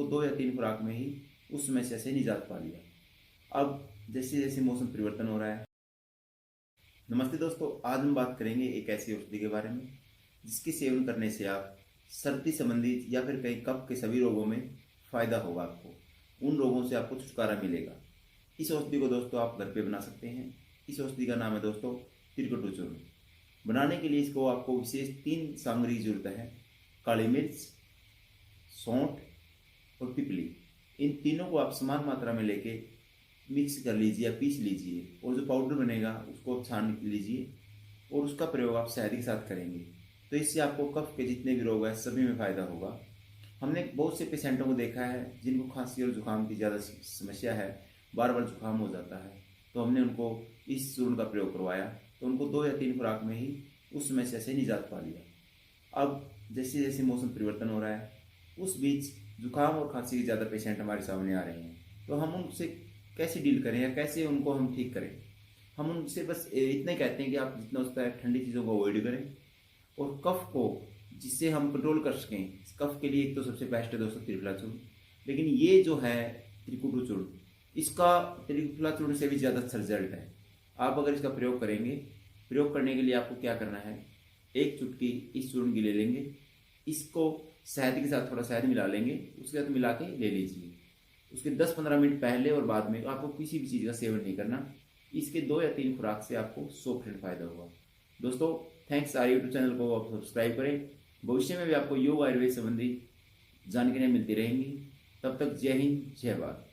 2 या 3 खुराक में ही उस समस्या से निजात पा लिया। अब जैसे जैसे मौसम परिवर्तन हो रहा है। नमस्ते दोस्तों, आज हम बात करेंगे एक ऐसी औषधि के बारे में जिसके सेवन करने से आप सर्दी संबंधित या फिर कई कफ के सभी रोगों में फ़ायदा होगा। आपको उन रोगों से आपको छुटकारा मिलेगा। इस औषधि को दोस्तों आप घर पे बना सकते हैं। इस औषधि का नाम है दोस्तों त्रिकुटु चूर्ण। बनाने के लिए इसको आपको विशेष 3 सामग्री की जरूरत है: काली मिर्च, सौंठ और पिपली। इन तीनों को आप समान मात्रा में लेके मिक्स कर लीजिए या पीस लीजिए, और जो पाउडर बनेगा उसको आप छान लीजिए और उसका प्रयोग आप शहद के साथ करेंगे। तो इससे आपको कफ के जितने भी रोग हैं सभी में फ़ायदा होगा। हमने बहुत से पेशेंटों को देखा है जिनको खांसी और जुकाम की ज़्यादा समस्या है, बार बार जुकाम हो जाता है, तो हमने उनको इस चूर्ण का प्रयोग करवाया तो उनको 2 या 3 खुराक में ही उस समस्या से निजात पा लिया। अब जैसे जैसे मौसम परिवर्तन हो रहा है, उस बीच जुकाम और खांसी के ज़्यादा पेशेंट हमारे सामने आ रहे हैं, तो हम उनसे कैसे डील करें या कैसे उनको हम ठीक करें। हम उनसे बस इतना ही कहते हैं कि आप जितना हो सकता है ठंडी चीज़ों को अवॉइड करें, और कफ को जिससे हम कंट्रोल कर सकें, कफ के लिए एक तो सबसे बेस्ट है दोस्तों त्रिफला चूर्ण। लेकिन ये जो है त्रिकुटु चूर्ण, इसका त्रिफला चूर्ण से भी ज़्यादा अच्छा रिजल्ट है। आप अगर इसका प्रयोग करेंगे, प्रयोग करने के लिए आपको क्या करना है, 1 चुटकी इस चूर्ण की ले लेंगे, इसको शहद के साथ थोड़ा शहद मिला लेंगे, उसके साथ मिला के ले लीजिए। उसके 10-15 मिनट पहले और बाद में आपको किसी भी चीज़ का सेवन नहीं करना। इसके 2 या 3 खुराक से आपको 100% फायदा होगा। दोस्तों थैंक्स, आर यूट्यूब चैनल को आप सब्सक्राइब करें। भविष्य में भी आपको योग आयुर्वेद संबंधी जानकारियाँ मिलती रहेंगी। तब तक जय हिंद, जय भारत।